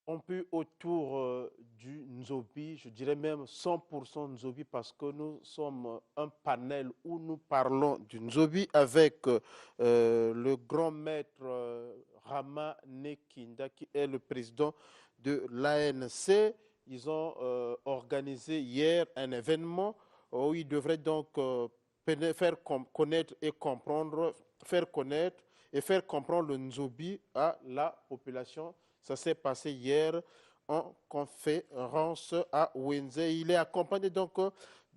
un peu autour du Nzobi, je dirais même 100% Nzobi parce que nous sommes un panel où nous parlons du Nzobi avec le grand maître Rama Nekinda qui est le président de l'ANC. Ils ont organisé hier un événement où ils devraient donc faire connaître et comprendre, faire connaître et faire comprendre le Nzobi à la population. Ça s'est passé hier en conférence à Wenze. Il est accompagné donc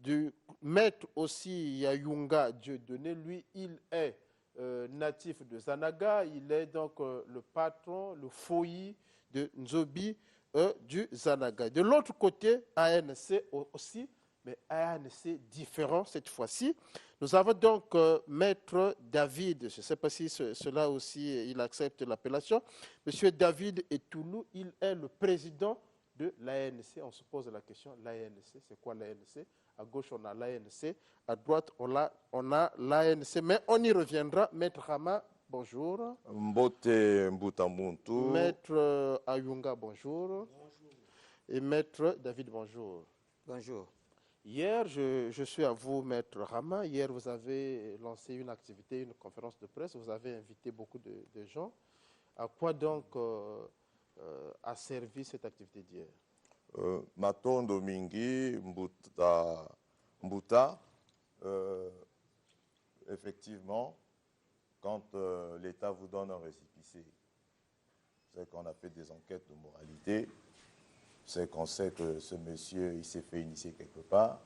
du maître aussi Yayunga Dieudonné. Lui, il est natif de Zanaga. Il est donc le patron, le foyer de Nzobi du Zanaga. De l'autre côté, ANC aussi, mais ANC différent cette fois-ci. Nous avons donc Maître David, je ne sais pas si cela aussi, il accepte l'appellation. Monsieur David Etoulou, il est le président de l'ANC. On se pose la question, l'ANC, c'est quoi l'ANC? À gauche, on a l'ANC, à droite, on a l'ANC. Mais on y reviendra. Maître Rama, bonjour. Mbote Mbutamuntu. Maître Ayunga, bonjour. Et Maître David, bonjour. Bonjour. Hier, je suis à vous, Maître Rama. Hier, vous avez lancé une activité, une conférence de presse. Vous avez invité beaucoup de gens. À quoi donc a servi cette activité d'hier? Matondo Mingi, Mbuta. Effectivement, quand l'État vous donne un récépissé, c'est qu'on a fait des enquêtes de moralité, c'est qu'on sait que ce monsieur, il s'est fait initier quelque part,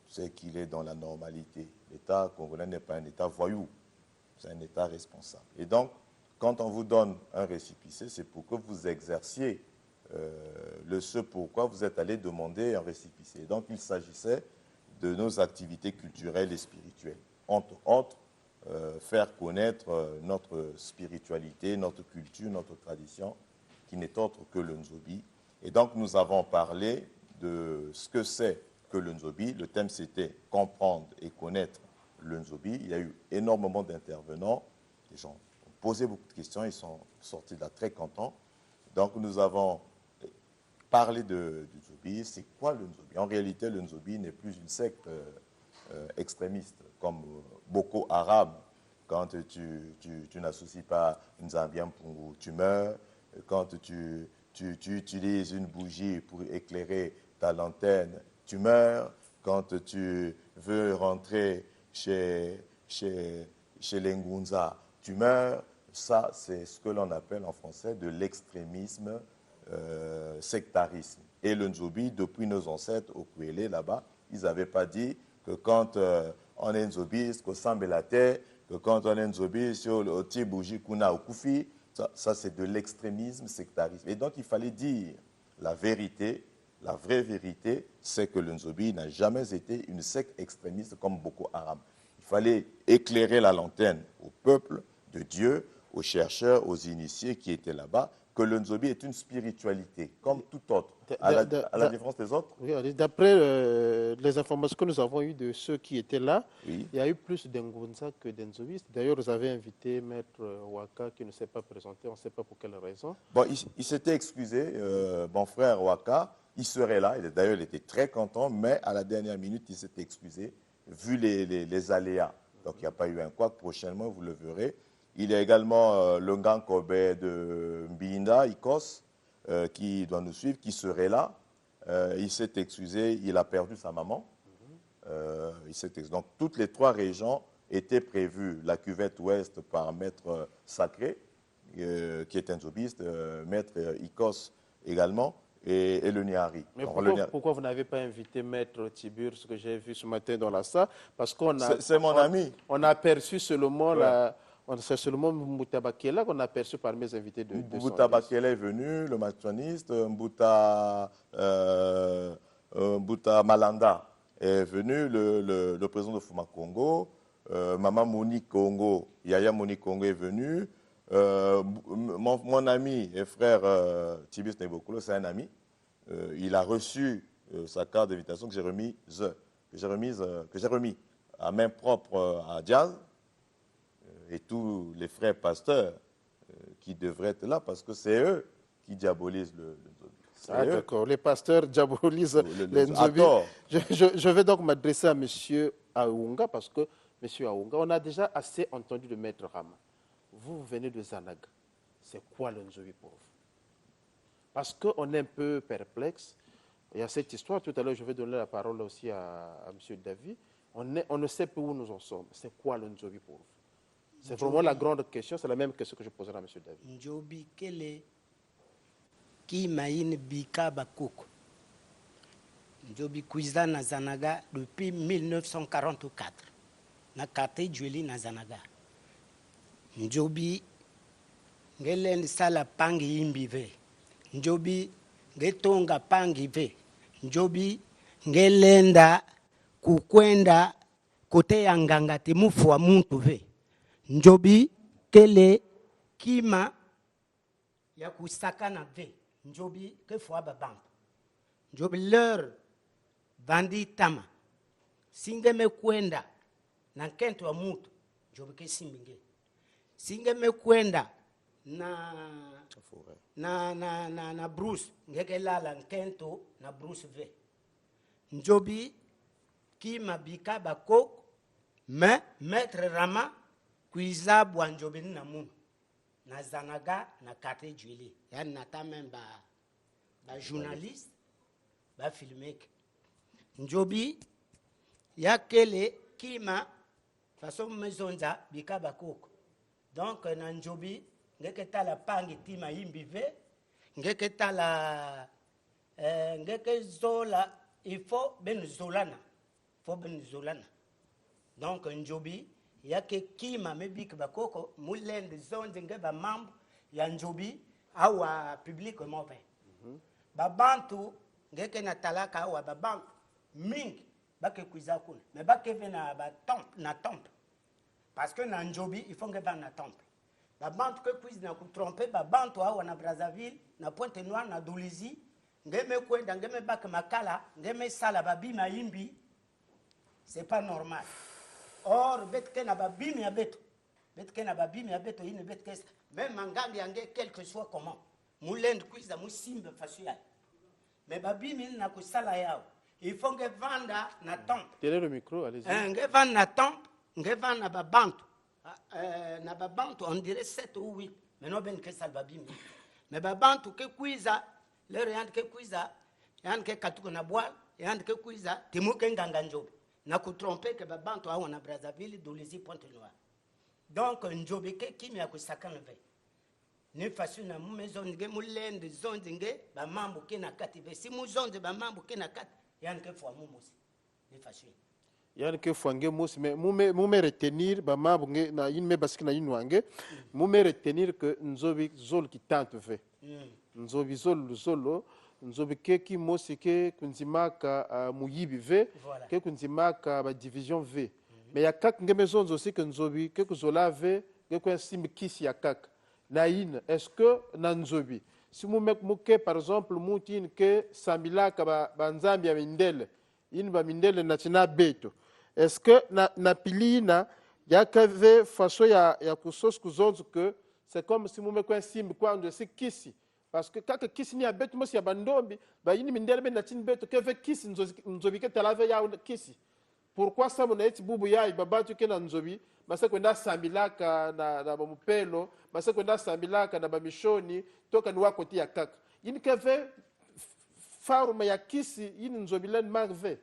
c'est qu'il est dans la normalité. L'État congolais n'est pas un État voyou, c'est un État responsable. Et donc, quand on vous donne un récépissé, c'est pour que vous exerciez ce pourquoi vous êtes allé demander un récépissé. Donc, il s'agissait de nos activités culturelles et spirituelles. Entre autres, faire connaître notre spiritualité, notre culture, notre tradition, qui n'est autre que le Nzobi. Et donc, nous avons parlé de ce que c'est que le Nzobi. Le thème, c'était comprendre et connaître le Nzobi. Il y a eu énormément d'intervenants. Les gens ont posé beaucoup de questions. Ils sont sortis de là très contents. Donc, nous avons parlé du Nzobi. C'est quoi le Nzobi? En réalité, le Nzobi n'est plus une secte extrémiste comme Boko Haram. Quand tu n'associes pas Nzambia Mpungu, tu meurs. Quand tu utilises une bougie pour éclairer ta lanterne, tu meurs. Quand tu veux rentrer chez les Ngunza, tu meurs. Ça, c'est ce que l'on appelle en français de l'extrémisme sectarisme. Et le Nzobi, depuis nos ancêtres au Kouélé, là-bas, ils n'avaient pas dit que quand on est Nzobi, c'est qu'au Sambelate, que quand on est Nzobi, sur le Tibouji Kuna au Koufi, ça c'est de l'extrémisme sectarisme. Et donc il fallait dire la vérité, la vraie vérité, c'est que le Nzobi n'a jamais été une secte extrémiste comme Boko Haram. Il fallait éclairer la lanterne au peuple de Dieu, aux chercheurs, aux initiés qui étaient là-bas, que le Nzobi est une spiritualité, comme tout autre, à la différence des autres. Oui, d'après les informations que nous avons eues de ceux qui étaient là, oui. Il y a eu plus d'Ngunza que d'Nzobi. D'ailleurs, vous avez invité Maître Waka qui ne s'est pas présenté, on ne sait pas pour quelle raison. Bon, il s'était excusé, mon frère Waka, il serait là, d'ailleurs il était très content, mais à la dernière minute, il s'est excusé, vu les aléas. Donc il n'y a pas eu un quoi, prochainement vous le verrez. Il y a également le Ngan Kobe de Mbinda, Ikos, qui doit nous suivre, qui serait là. Il s'est excusé, il a perdu sa maman. Donc toutes les trois régions étaient prévues. La cuvette ouest par Maître Sacré, qui est un zobiste, Maître Ikos également, et le Niari. Mais pourquoi vous n'avez pas invité Maître Tibur, ce que j'ai vu ce matin dans la salle? Parce qu'on a... C'est mon ami. On a aperçu seulement c'est seulement Moutabakela qu'on a aperçu parmi mes invités de Moutabakela est venu, le machoniste, Mbouta Malanda est venu, le président de Fuma Congo, Maman Monique Congo, Yaya Monique Congo est venu, mon ami et frère Tibus Nebokolo, c'est un ami, il a reçu sa carte d'invitation que j'ai remis à main propre à Diaz, et tous les frères pasteurs qui devraient être là, parce que c'est eux qui diabolisent le Nzobi. Ah, d'accord. Les pasteurs diabolisent les À Nzobi. tort. Je vais donc m'adresser à M. Aounga parce que, M. Aounga, on a déjà assez entendu de Maître Rama. Vous venez de Zanaga. C'est quoi le Nzobi pour vous? Parce qu'on est un peu perplexe. Il y a cette histoire. Tout à l'heure, je vais donner la parole aussi à M. David. On ne sait pas où nous en sommes. C'est quoi le Nzobi pour vous? C'est vraiment la grande question. C'est la même question que je poserai à M. David. Nzobi, quel est qui maïne bika bakoko? Nzobi kuiza na Zanaga depuis 1944. Na kate jueli na Zanaga. Nzobi ngelendi sala pangi imbive. Nzobi ngetonga pangi ve. Nzobi ngelenda kukwenda kote ya nganga timufu wa muntu ve. Nzobi kele kima ya kusakana ve. Nzobi ke fwa babampu. Nzobi leur bandi tama. Singe me kwenda na kento wa mutu. Nzobi ke simbinge. Singe me kwenda na Bruce. Ngeke lala nkento na Bruce ve. Nzobi kima bika bakoko. Me Maître Rama kuiza bwa Nzobi na munu. Na Zanaga na kate jueli. Yani nata même ba journaliste, ba filmmaker. Nzobi ya kele kima façon mezonza bika bakoko. Donc na Nzobi ngeke tala pangi tima imbive, ngeke tala ngeke zola il faut ben zolana. Faut ben zolana. Donc Nzobi yake kima mebik bakoko mulende zonde nge ba mambo ya Nzobi awa public move. Babantu ngeke na talaka awa babantu mingi bake kuiza kuna. Mais bake vena ba temple. Parce que na Nzobi il faut nge ba na temple. Babantu ke kuiza na kutromper babantu awa na Brazzaville, na Pointe Noire, na Dolisie, ngeme kwenda ngeme bake makala, ngeme sala babima imbi. C'est pas normal. Or, betke na babimi abeto. Betke na babimi abeto, yine betke. Même mangambi yange, quel que soit comment. Moulende kuiza, musimbe fasuya. Mais babimi na kusala yao. Il faut que vanda na temple. Tenez le micro, allez-y. Nge vanda na temple, nge vanda na babantu. Na babantu, on dirait 7 ou 8. Mais non, ben que sal babimi. Mais babantu ke kuiza, leur yande ke kuiza, yande ke katuko na boal, yande ke kuiza, timuke nganga Nzobi. Na kutrompe ke babantu awa na Brazzaville, Dolisie, Pointe Noire. Donc Nzobi ke kimi ya kusakana ve. Ni fasu na mumezonge mulende zonge ba mambo ke na kati ve. Si muzonge ba mambo ke na kati, yani ke fwa mumusi. Ni fasu. Yani ke fwange musi mais mume retenir ba mambo na inme basiki na inwange, mume retenir que Nzobi zol ki tante ve. Nzobi zolo Nzobi ke mosi ke kunzimaka muyibi ve, Voilà. ke kunzimaka ba division ve. Mais ya kak ngeme zonzo aussi que Nzobi ke kuzola ve, ke kwa simbi kisi ya kak. Na in, est-ce que na Nzobi si muke par exemple mutin ke sambilaka ba nzambi ya mindele, in ba mindele na tina beto. Est-ce que na pilina ya kave façon ya kusos kuzonzo que c'est comme si mume kwa simbi kwa ndo si kisi. Parce que kaka kisi ni abeto mosi ya bandombi, ba yini mindele be na tin beto keve kisi Nzobi ke talave ya kisi. Pourquoi ça mon eti bubu ya babatu ke na Nzobi, basa kwenda sambilaka na bamupelo, basa kwenda sambilaka na bamishoni, toka ni wako tia kaka. Yini keve faruma ya kisi yini Nzobi len marve.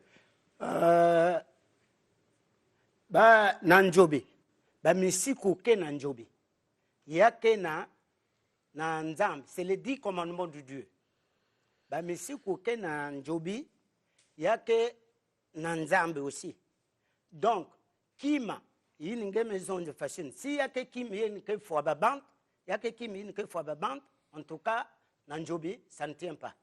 Ba na Nzobi, ba misiku ke na Nzobi. Yake na Nzambi, c'est les 10 commandements de Dieu. Ba misiku ke na Nzobi, yake na Nzambi aussi. Donc, kima, yini nge maison de fashion. Si yake kima yini ke fwa babante, yake kima yini ke fwa babante, en tout cas, na Nzobi, ça ne tient pas.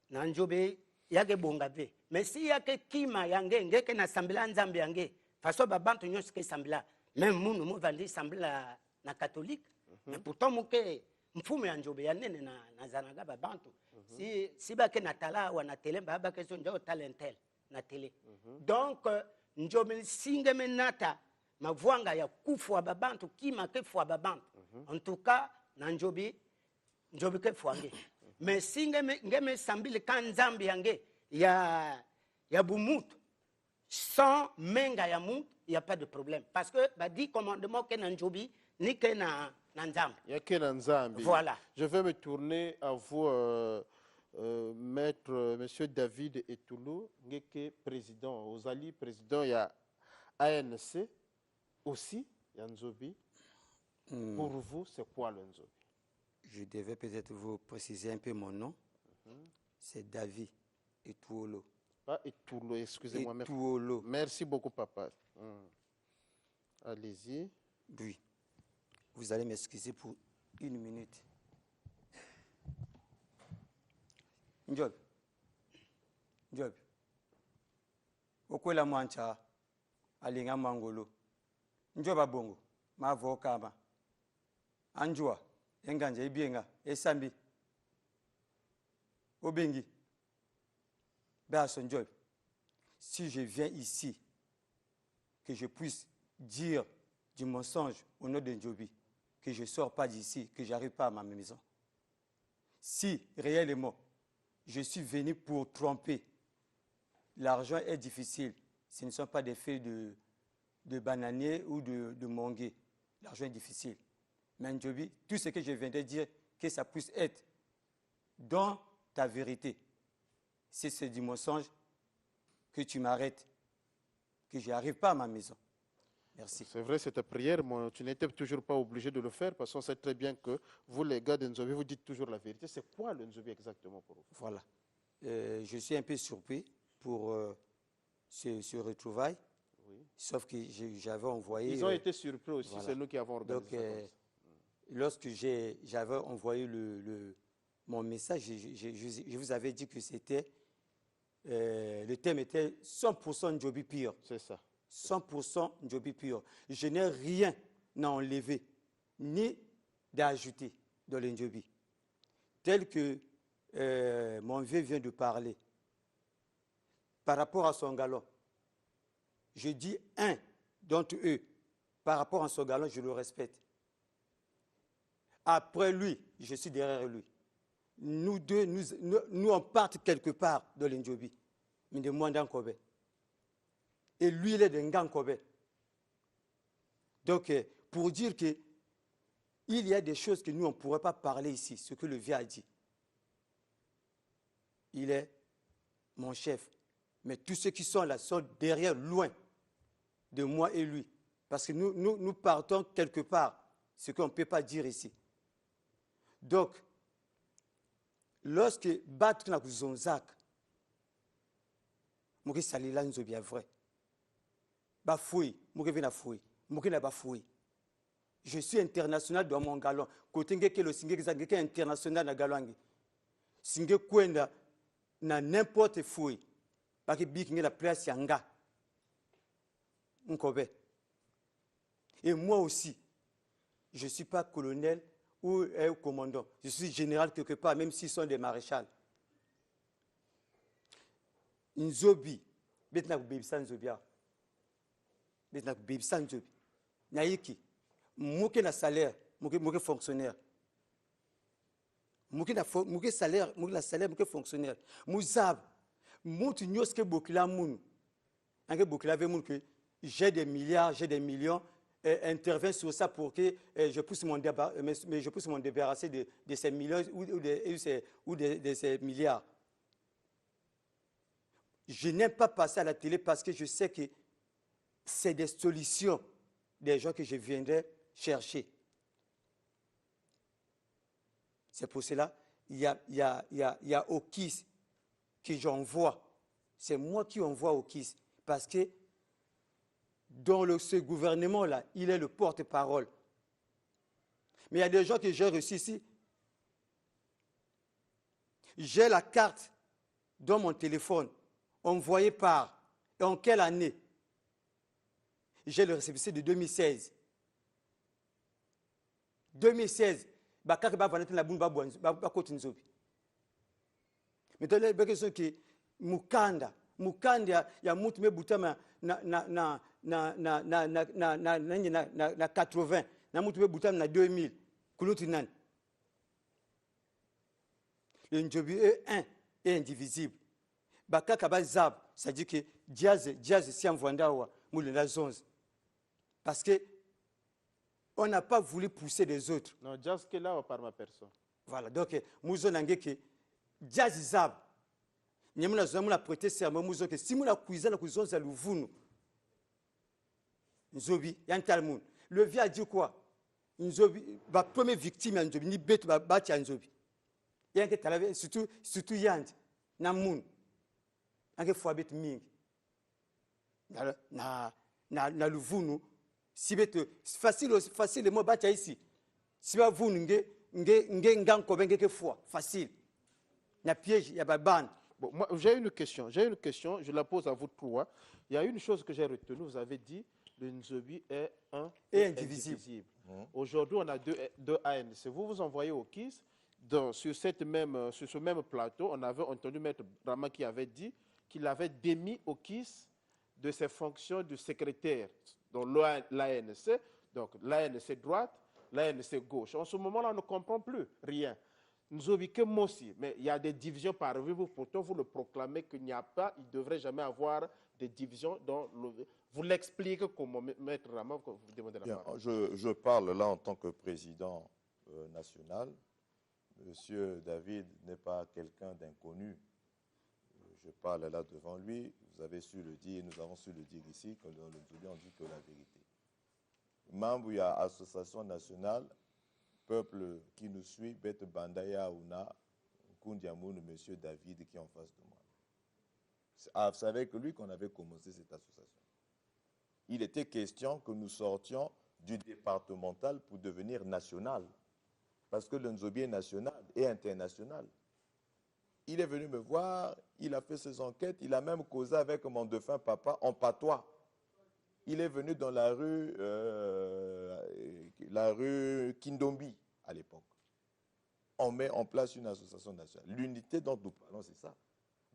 Na Nzobi, yake bonga ve. Mais si yake kima yange, nge ke na sambila Nzambi yange, façon babante nyos ke sambila, même munu mu vandi sambila na catholique. Mais pourtant muke mfumu ya Nzobi ya nene na Zanaga babantu. Si bake na tala wa na tele ba bake so njo talentel na tele. Donc Nzobi singe menata mavwanga ya kufwa babantu kima ke fwa babantu. En tout cas na Nzobi njobi ke fwange mais si ngeme sambile kan nzambi yange ya bumutu sans menga ya mutu, il n'y a pas de problème parce que bah dit commandement ke na njobi ni ke na nzambi. Il y a que dans Nzambi. Voilà. Je vais me tourner à vous, maître, monsieur David Etoulou, Ngeke, président, Ozali, président, il y a ANC aussi, il y a Nzobi. Pour vous, c'est quoi le Nzobi? Je devais peut-être vous préciser un peu mon nom. C'est David Etoulou. Pas Etoulou, excusez-moi. Etoulou. Merci beaucoup, papa. Allez-y. Oui. Vous allez m'excuser pour 1 minute. Njob. Njob. Okwela mwancha alinga mangolo. Njoba bongo. Ma vokama. Anjua. Enganja ibienga. Esambi. Obengi. Bason Njob. Si je viens ici, que je puisse dire du mensonge au nom de Njobi, que je ne sors pas d'ici, que je n'arrive pas à ma maison. Si réellement je suis venu pour tromper, l'argent est difficile. Ce ne sont pas des feuilles de bananier ou de manguier. L'argent est difficile. Mais Njobi, tout ce que je viens de dire, que ça puisse être dans ta vérité. Si c'est du mensonge, que tu m'arrêtes, que je n'arrive pas à ma maison. Merci. C'est vrai, cette prière, moi, tu n'étais toujours pas obligé de le faire parce qu'on sait très bien que vous, les gars de Nzobi, vous dites toujours la vérité. C'est quoi le Nzobi exactement pour vous? Voilà. Je suis un peu surpris pour ce retrouvaille, Oui. sauf que j'avais envoyé... Ils ont été surpris aussi, voilà. c'est nous qui avons organisé Donc, lorsque j'avais envoyé mon message, je vous avais dit que c'était... le thème était 100% Njobi pire. C'est ça. 100% Njobi pur. Je n'ai rien à enlever, ni d'ajouter dans le Njobi. Tel que mon vieux vient de parler. Par rapport à son galon, je dis un d'entre eux, par rapport à son galon, je le respecte. Après lui, je suis derrière lui. Nous deux, nous on part quelque part dans le Njobi. Mais de moi dans Kobe. Et lui, il est de Ngankobe. Donc, pour dire qu'il y a des choses que nous, on ne pourrait pas parler ici, ce que le vieux a dit. Il est mon chef. Mais tous ceux qui sont là sont derrière, loin de moi et lui. Parce que nous partons quelque part, ce qu'on ne peut pas dire ici. Donc, lorsque battre na kuzonzak, moi, salila nzo bien vrai. Bafoui, bafoui. Je suis international dans mon galon. Côté que le singe est international dans galon. Singe kwenda na n'importe fouille. Parce que bik la place yanga. Nkobe. Et moi aussi, je ne suis pas colonel ou commandant. Je suis général quelque part, même s'ils sont des maréchals. Nzobi, betna kubebisa nzobia. Betna kubebisa nzobi. Naiki, mouke na salaire, mouke fonctionnaire. Mouke salaire, mouke fonctionnaire. Mouzab, moutu nyoske bokila mounou. Ange bokila ve mounou que j'ai des milliards, j'ai des millions, intervient sur ça pour que je puisse m'en débarrasser de ces millions ou de ces milliards. Je n'aime pas passer à la télé parce que je sais que c'est des solutions des gens que je viendrai chercher. C'est pour cela il y a Okis que j'envoie. C'est moi qui envoie Okis parce que dans ce gouvernement-là, il est le porte-parole. Mais il y a des gens que j'ai reçus ici. J'ai la carte dans mon téléphone, envoyée par, et en quelle année? J'ai le récépissé de 2016. 2016, mais dans les questions que Mukanda, ya mutu me butama na 80, na mutu me butama na 2000, kulutu nani. Le Ndjobi est un et indivisible. Bakaka bazab, c'est-à-dire que jazz si envoyandawa moulena zonze. Parce que on n'a pas voulu pousser les autres. Non, jazz que là par ma personne. Voilà, donc mouzo nangeke jazz zab. Nyamuna zamuna prêter serment mouzo que si moula kuiza la kuizonza luvunu. Nzobi yantalmoun. Le vieux a dit quoi? Nzobi, la première victime Nzobi ni bête bati Nzobi. Yanke talave surtout yand na moun. Yanke foabet ming. Na luvunu si bête facile le mot bati ici. Si va vous nge kobenga ke foi facile. Na piège ya baban. Bon, moi j'ai une question, je la pose à vous trois. Il y a une chose que j'ai retenue, vous avez dit le Nzobi est un et indivisible. Aujourd'hui, on a deux ANC. Vous envoyez au KIS, sur ce même plateau, on avait entendu Maître Rama qui avait dit qu'il avait démis au KIS de ses fonctions de secrétaire dans l'ANC, donc l'ANC droite, l'ANC gauche. En ce moment-là, on ne comprend plus rien. Nzobi que Mossi, mais il y a des divisions parmi vous, pourtant vous le proclamez qu'il n'y a pas, il ne devrait jamais avoir des divisions dans le... Vous l'expliquez comment, Maître Rama, vous demandez la parole. Je parle là en tant que président national. Monsieur David n'est pas quelqu'un d'inconnu. Je parle là devant lui. Vous avez su le dire, nous avons su le dire ici, que dans le Nzobi, on dit que la vérité. Membre, il y a Association nationale, peuple qui nous suit, Bête Bandaya Ouna, Kundiamoun, monsieur David qui est en face de moi. C'est avec lui qu'on avait commencé cette association. Il était question que nous sortions du départemental pour devenir national. Parce que le Nzobi est national et international. Il est venu me voir, il a fait ses enquêtes, il a même causé avec mon défunt papa en patois. Il est venu dans la rue Kindombi à l'époque. On met en place une association nationale. L'unité dont nous parlons, c'est ça.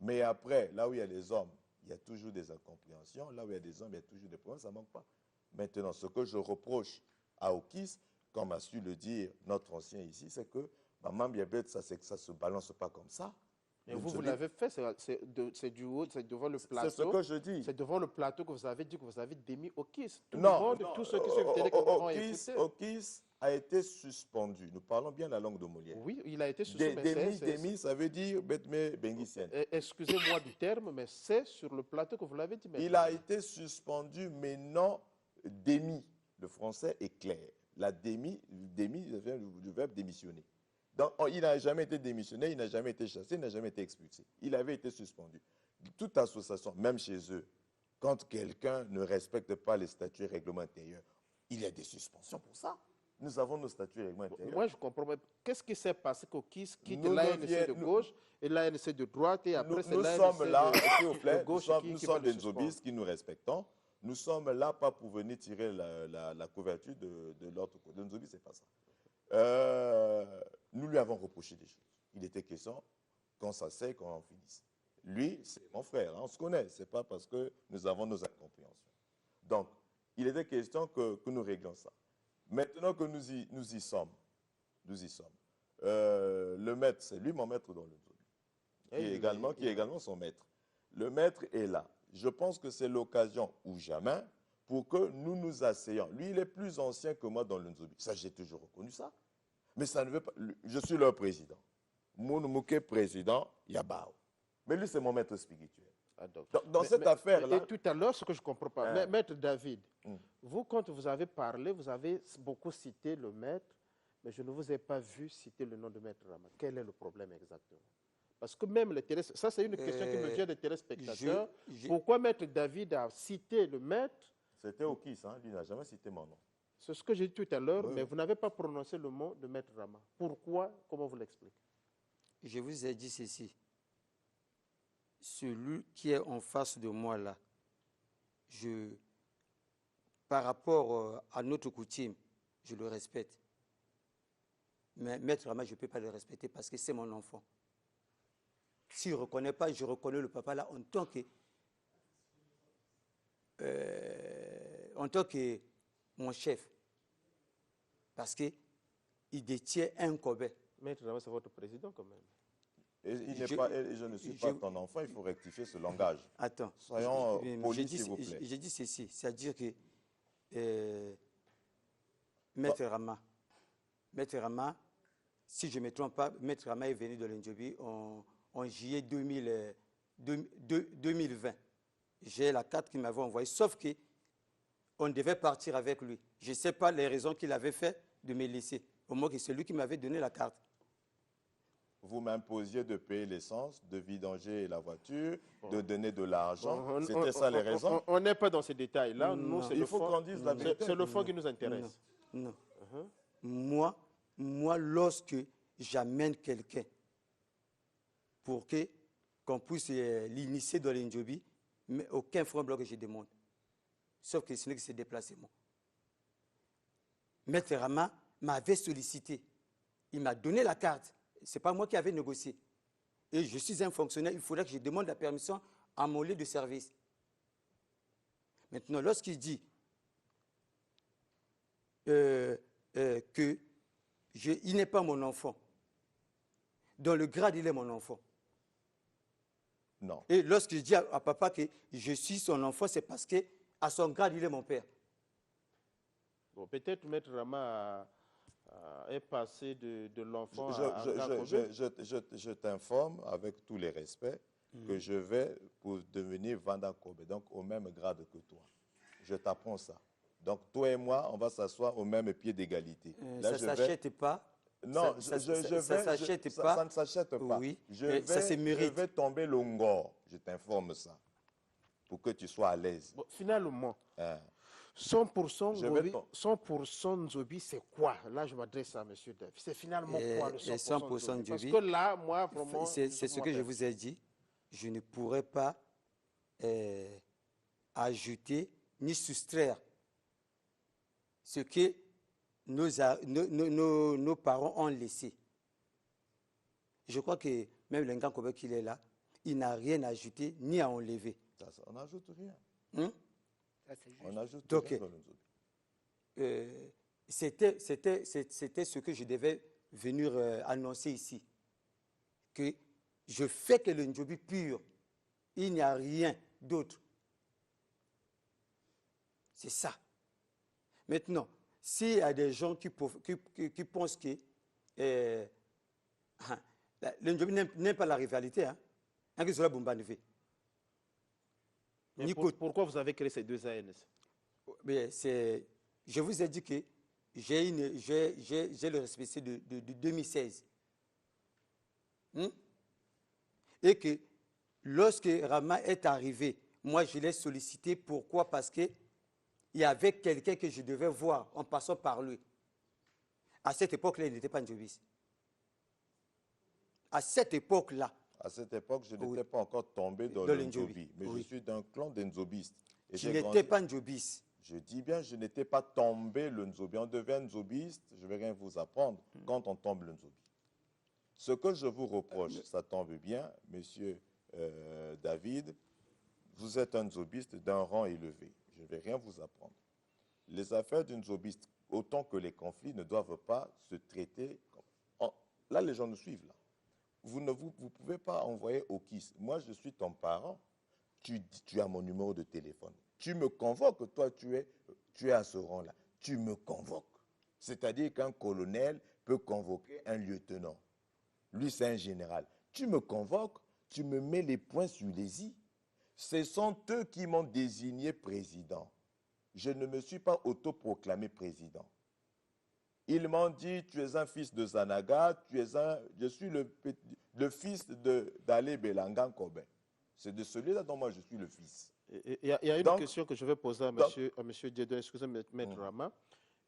Mais après, là où il y a les hommes, il y a toujours des incompréhensions. Là où il y a des hommes, il y a toujours des problèmes. Ça ne manque pas. Maintenant, ce que je reproche à Okis, comme a su le dire notre ancien ici, c'est que Maman Biabet, ça ne se balance pas comme ça. Et vous l'avez fait, c'est devant le plateau. C'est ce que je dis. C'est devant le plateau que vous avez dit que vous avez démis Okis. Tous ceux qui sont télé Okis a été suspendu. Nous parlons bien la langue de Molière. Oui, il a été suspendu. Démis, ça veut dire Betme Benguissien. Excusez-moi du terme, mais c'est sur le plateau que vous l'avez dit. Il a été suspendu, mais non démis. Le français est clair. La démis vient du verbe démissionner. Donc, il n'a jamais été démissionné, il n'a jamais été chassé, il n'a jamais été expulsé. Il avait été suspendu. Toute association, même chez eux, quand quelqu'un ne respecte pas les statuts et règlements intérieurs, il y a des suspensions pour ça. Nous avons nos statuts et règlements intérieurs. Moi, je comprends pas. Qu'est-ce qui s'est passé qu'Okis quitte l'ANC de gauche et l'ANC de droite et après c'est l'ANC de gauche nous sommes des Nzobistes qui nous respectons. Nous sommes là pas pour venir tirer la couverture de l'autre côté. Le Nzobi, ce n'est pas ça. Nous lui avons reproché des choses. Il était question qu'on s'asseye, qu'on en finisse. Lui, c'est mon frère, hein, on se connaît. Ce n'est pas parce que nous avons nos incompréhensions. Donc, il était question que nous réglions ça. Maintenant que nous y sommes, le maître, c'est lui mon maître dans le Nzobi, qui est également son maître. Le maître est là. Je pense que c'est l'occasion ou jamais pour que nous nous asseyons. Lui, il est plus ancien que moi dans le Nzobi. Ça, j'ai toujours reconnu ça. Mais ça ne veut pas... Je suis leur président. Mounouke, président, Yabao. Mais lui, c'est mon maître spirituel. Dans cette affaire-là... Et tout à l'heure, ce que je ne comprends pas, Maître David, vous, quand vous avez parlé, vous avez beaucoup cité le maître, mais je ne vous ai pas vu citer le nom de Maître Rama. Quel est le problème exactement? Parce que même les téléspectateurs, ça c'est une question qui me vient des téléspectateurs. Pourquoi Maître David a cité le maître? C'était Okis, hein? Lui n'a jamais cité mon nom. C'est ce que j'ai dit tout à l'heure, mais vous n'avez pas prononcé le mot de Maître Rama. Pourquoi? Comment vous l'expliquez? Je vous ai dit ceci. Celui qui est en face de moi là, par rapport à notre coutume, je le respecte. Mais Maître Rama, je ne peux pas le respecter parce que c'est mon enfant. S'il ne reconnaît pas, je reconnais le papa là en tant que mon chef. Parce qu'il détient un Kobe. Maître Rama, c'est votre président quand même. Et je ne suis pas ton enfant, il faut rectifier ce langage. Attends. Soyons J'ai polis, dit, s'il vous plaît. j'ai dit ceci, c'est-à-dire que Maître Rama, si je ne me trompe pas, Maître Rama est venu de l'Indiobi en juillet 2020. J'ai la carte qu'il m'avait envoyée, sauf qu'on devait partir avec lui. Je ne sais pas les raisons qu'il avait fait de me laisser, au moins que c'est lui qui m'avait donné la carte. Vous m'imposiez de payer l'essence, de vidanger la voiture, de donner de l'argent. C'était ça les raisons? On n'est pas dans ces détails-là. Nous, c'est Il le faut fond. qu'on dise la vérité. C'est le fond qui nous intéresse. Non. Moi, lorsque j'amène quelqu'un pour qu'on puisse l'initier dans l'Indiobi, mais aucun front bloc que je demande. Sauf que ce n'est que ses déplacements. Maître Rama m'avait sollicité. Il m'a donné la carte. Ce n'est pas moi qui avais négocié. Et je suis un fonctionnaire, il faudrait que je demande la permission à mon lieu de service. Maintenant, lorsqu'il dit qu'il n'est pas mon enfant, dans le grade, il est mon enfant. Non. Et lorsqu'il dit à papa que je suis son enfant, c'est parce qu'à son grade, il est mon père. Bon, peut-être Maître Rama est passé de l'enfant à je t'informe, avec tous les respects, que je vais pour devenir Vanda Kobe, donc au même grade que toi. Je t'apprends ça. Donc toi et moi, on va s'asseoir au même pied d'égalité. Ça ne s'achète pas. Non, ça ne s'achète pas. Ça ne s'achète pas. Oui, ça se mérite. Je vais tomber le ngor, je t'informe ça, pour que tu sois à l'aise. Bon, finalement, 100% Nzobi, c'est quoi? Là, je m'adresse à M. David. C'est finalement quoi le 100% Nzobi? Parce que là, moi, vraiment... C'est ce que je vous ai dit. Je ne pourrais pas ajouter ni soustraire ce que nos parents ont laissé. Je crois que même l'Engan Kobe qu'il est là, il n'a rien à ajouter ni à enlever. On n'ajoute rien. On ajoute donc, rien dans le c'était ce que je devais venir annoncer ici. Que je fais que le Ndiobi pur, il n'y a rien d'autre. C'est ça. Maintenant, s'il y a des gens qui pensent que le Ndiobi n'aime pas la rivalité, pourquoi vous avez créé ces deux ANS? Je vous ai dit que j'ai le respect de 2016. Et que lorsque Rama est arrivé, moi je l'ai sollicité. Pourquoi? Parce qu'il y avait quelqu'un que je devais voir en passant par lui. À cette époque-là, il n'était pas Ndjobiste. À cette époque-là. À cette époque, je n'étais pas encore tombé dans le Ndjobi. Mais je suis d'un clan d'Nzobistes. Tu n'étais pas Ndjobiste. Je dis bien, je n'étais pas tombé le Nzobi. On devient Nzobiste, je ne vais rien vous apprendre quand on tombe le Nzobi. Ce que je vous reproche, ça tombe bien, monsieur David, vous êtes un Nzobiste d'un rang élevé. Je ne vais rien vous apprendre. Les affaires d'un Nzobiste, autant que les conflits, ne doivent pas se traiter comme... Là, les gens nous suivent, là. Vous ne pouvez pas envoyer au kiss. Moi, je suis ton parent. Tu as mon numéro de téléphone. Tu me convoques, toi, tu es à ce rang-là. Tu me convoques. C'est-à-dire qu'un colonel peut convoquer un lieutenant. Lui, c'est un général. Tu me convoques, tu me mets les points sur les i. Ce sont eux qui m'ont désigné président. Je ne me suis pas autoproclamé président. Ils m'ont dit, tu es un fils de Zanaga, je suis le fils d'Alé Belangan Kobe. C'est de celui-là dont moi je suis le fils. Il y a une question que je vais poser à M. Diedon, excusez-moi, Maître Rama.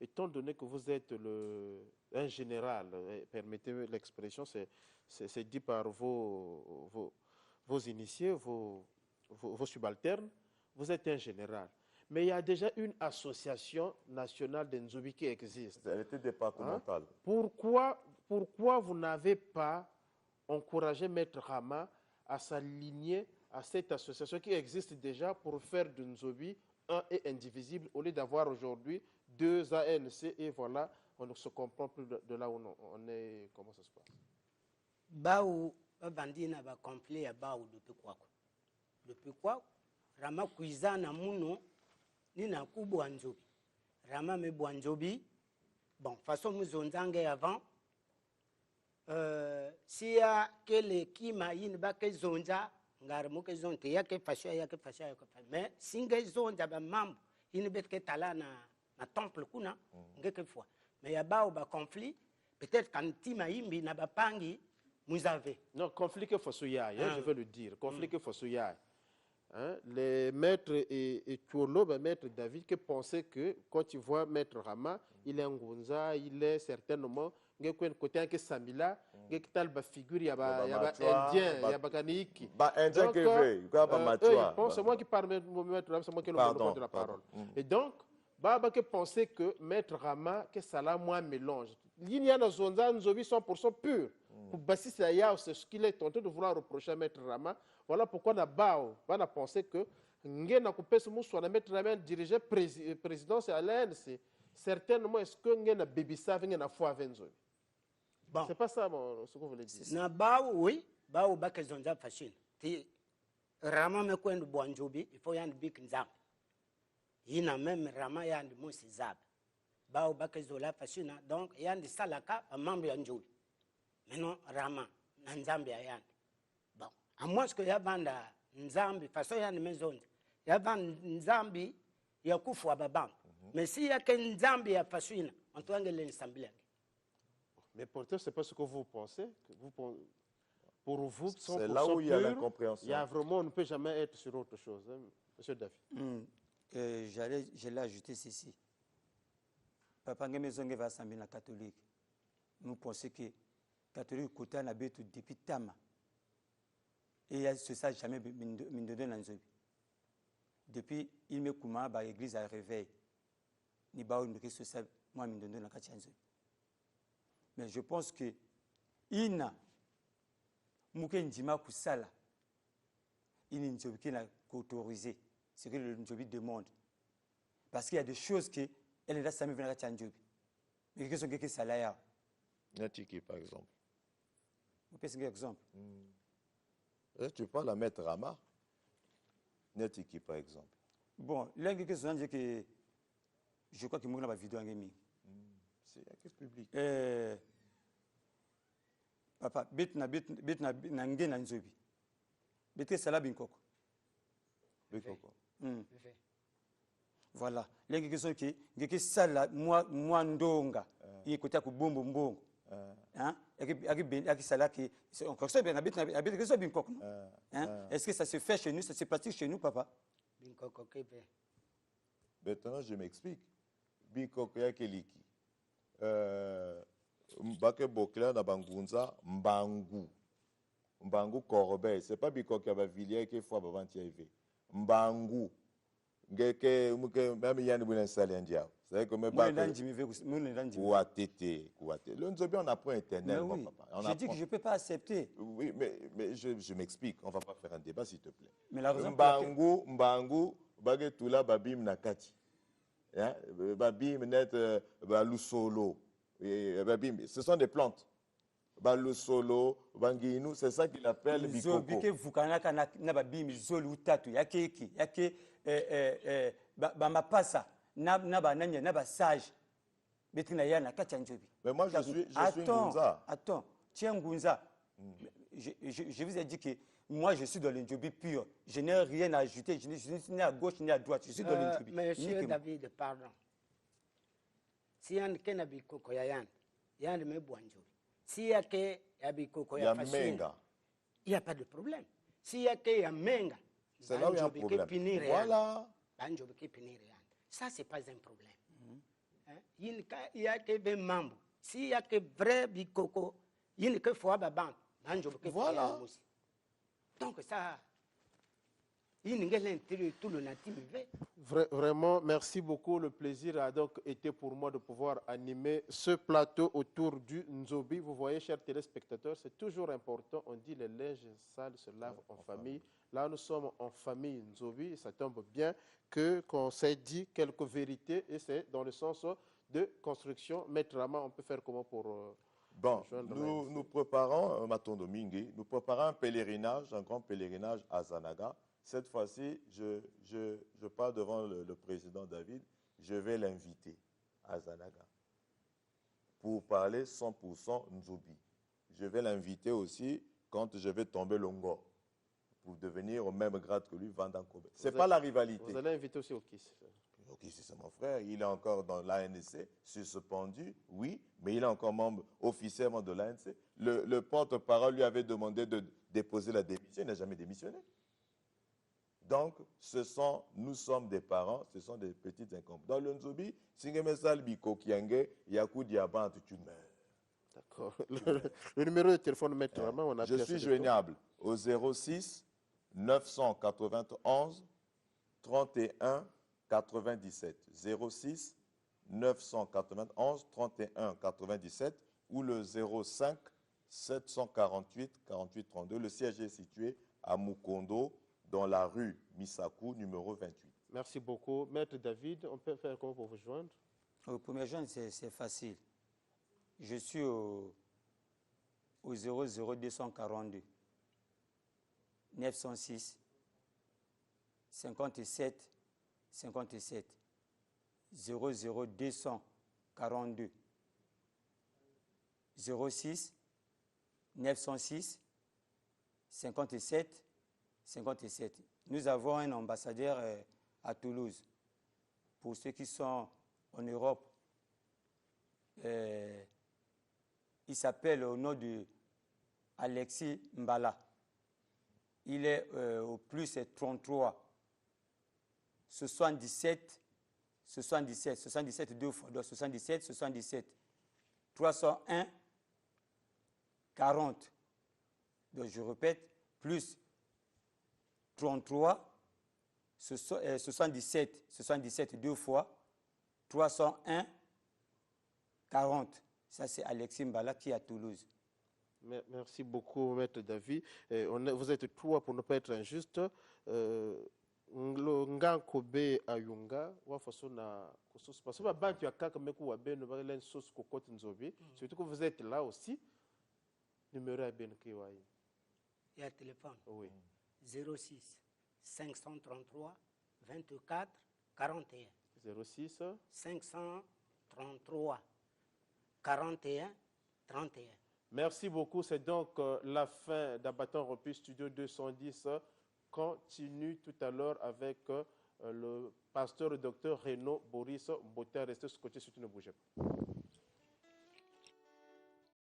Étant donné que vous êtes un général, permettez-moi l'expression, c'est dit par vos initiés, vos subalternes, vous êtes un général. Mais il y a déjà une association nationale des Nzobi qui existe. Elle était départementale. Pourquoi vous n'avez pas encouragé Maître Rama à s'aligner à cette association qui existe déjà pour faire de Nzobi un et indivisible, au lieu d'avoir aujourd'hui deux ANC et voilà, on ne se comprend plus de là où on est, comment ça se passe. Baou bavandi na baconflit ya bao depuis kwako rama kuiza na muno ni na kubwa nzobi rama me bwa nzobi bon façon muzonzange avant siya kele kima yin ba ke zonza ngar mo ke zonte ya ke fasha mais singe zonza ba mambo yin bet ke tala na temple kuna ngeke fois mais ya bao ba conflit peut-être quand tima yimbi na ba pangi muzave non conflit que Fosouyai, je veux le dire conflit que Fosouyai. Hein, les maîtres et Tuolo, maître David, qui pensaient que quand tu vois maître Rama, il est Ngunza, il est certainement il y a côté que Samila, il y a une figure, il y a indien, il y a Bakaniiki. Indien qui veut, c'est moi qui parle de maître Rama, c'est moi qui ai le monopole de la parole. Et donc, Baba qui pensait que maître Rama, que ça là moins mélange. Il y a dans Zonza, nous avons 100% pur. Pour Bassi Sayao, c'est ce qu'il est tenté de vouloir reprocher à maître Rama. Voilà pourquoi on a pensé que Ngena Koupes Moussou, on a maître Rama dirigeait présidence à l'ANC. Certainement, est-ce que Ngena Bébissa vient à foi Venzo? Bon. C'est pas ça ce que vous voulez dire. Na bao, oui, bao baka zonza fashion. Ti Rama me kwendo Bwanjobi, il faut yand bik nzam. Yina même Rama yand Mousi Zab. Bao baka zola fashion, donc yand salaka, un membre yanjobi. Maintenant, Rama, Nzambi yand. Bon, à moins que yabanda Nzambi, façon yand maison, yabanda Nzambi, yakufu ababam. Mais si y a qu'un Nzambi ya fashion, on doit aller l'ensemble. Mais pourtant, ce n'est pas ce que vous pensez. Pour vous, c'est là où il y a l'incompréhension. Il y a vraiment, on ne peut jamais être sur autre chose, hein, Monsieur David. J'allais ajouter ceci. Papa Ngemezonge va s'amener la catholique. Nous pensons que catholique côté na betu depuis tama. Et ce ça jamais mine de nanzobi. Depuis il me kuma ba église à réveil. Ni ba une ce ça moi mine de na kachanzobi. Mais je pense que ina mukenjima kusala ini nzobi qui n'a qu'autorisé ce que le nzobi demande. Parce qu'il y a des choses que elle est là ça me vient à kachanzobi. Mais qu'est-ce que ça là? Natiki, par exemple. Vous pensez un exemple? Tu parles à maître Rama. Natiki, par exemple. Bon, là, quelque chose que je crois que moi, la vidéo en mis. C'est un public. Papa, bit na nge na nzobi. Bit sala binkoko. Binkoko. Voilà. Là, quelque chose que sala moi ndonga. Il côté ku bombo mbongo. Hein? Est-ce que ça se fait chez nous, ça se pratique chez nous, papa? Maintenant, je m'explique. Binkoko ya keliki. Mbake Bokler na Bangunza, Mbangu. Mbangu Korbe. C'est pas Binkoko ya Bavilier qui faut avant TV. Mbangu. Même Yann Boulen Salendia. C'est comme le Nzobi, on apprend Internet. Oui. J'ai dit que je ne peux pas accepter. Oui, mais je m'explique. On ne va pas faire un débat, s'il te plaît. Mais la raison Mbangu, Bagetula, Babim Nakati. Babim net, Balusolo. Babim, ce sont des plantes. Balusolo, Banginou, c'est ça qu'il appelle Bikoko. Mais moi, je suis Ngunza. Attends, tiens Ngunza. Je vous ai dit que moi, je suis dans l'Indjobi pur. Je n'ai rien à ajouter. Je ne suis ni à gauche ni à droite. Je suis dans l'Indjobi. Monsieur David, pardon. Si Yann Kenabi Koko Yann, Yann me Bwanjobi. Si Yake Yabikoko Yamenga. Il n'y a pas de problème. Si Yake Yamenga, c'est là où il y a un problème. Voilà. Ça, ce n'est pas un problème. Il y a que des membres. S'il y a que vrai Bikoko, il n'y a que fois Baban. Voilà. Donc, ça, il y a l'intérieur tout le natif. Vraiment, merci beaucoup. Le plaisir a donc été pour moi de pouvoir animer ce plateau autour du Nzobi. Vous voyez, chers téléspectateurs, c'est toujours important. On dit les linges sales se lavent en famille. Là, nous sommes en famille Nzobi. Et ça tombe bien qu'on s'est dit quelques vérités. Et c'est dans le sens de construction. Maître Rama, on peut faire comment pour Bon, joindre nous préparons, Maton Domingue, nous préparons un pèlerinage, un grand pèlerinage à Zanaga. Cette fois-ci, je parle devant le président David, je vais l'inviter à Zanaga pour parler 100% Nzobi. Je vais l'inviter aussi quand je vais tomber Longo pour devenir au même grade que lui, Vandan Kobe. Ce n'est pas la rivalité. Vous allez inviter aussi Okis. Ok, c'est mon frère, il est encore dans l'ANC, suspendu, oui, mais il est encore membre officiellement de l'ANC. Le porte-parole lui avait demandé de déposer la démission, il n'a jamais démissionné. Donc, nous sommes des parents, ce sont des petites incompétences. Dans le Nzobi, Singemesal Biko Kiange, Yakou Diaban, tu meurs. D'accord. Le numéro de téléphone, Maître Rama, on a Je suis joignable au 06 991 31 97. 06 991 31 97 ou le 05 748 48 32. Le siège est situé à Mukondo, dans la rue Misaku, numéro 28. Merci beaucoup. Maître David, on peut faire comment pour vous joindre? Au premier joindre, c'est facile. Je suis au 00242 906 57 57 00242 06 906 57 57. Nous avons un ambassadeur à Toulouse. Pour ceux qui sont en Europe, il s'appelle au nom de Alexis Mbala. Il est au plus 33 77 77 77 deux fois, donc 77 77 301 40. Donc je répète, plus 33 77 77 deux fois 301 40. Ça, c'est Alexis Mbala qui est à Toulouse. Merci beaucoup, Maître David. Vous êtes trois pour ne pas être injuste. Kobe ayunga wafaso na kusus parce que bantu ya kaka meku wa beno ba len sos kokoti nzobi surtout que vous êtes là aussi numéro ya ben kiwai Il y a téléphone. oui 06 533 24 41. 06 533 41 31. Merci beaucoup. C'est donc la fin d'Abattant Repus Studio 210. Continue tout à l'heure avec le pasteur docteur Renaud Boris Mboté. Restez scotché, surtout ne bougez pas.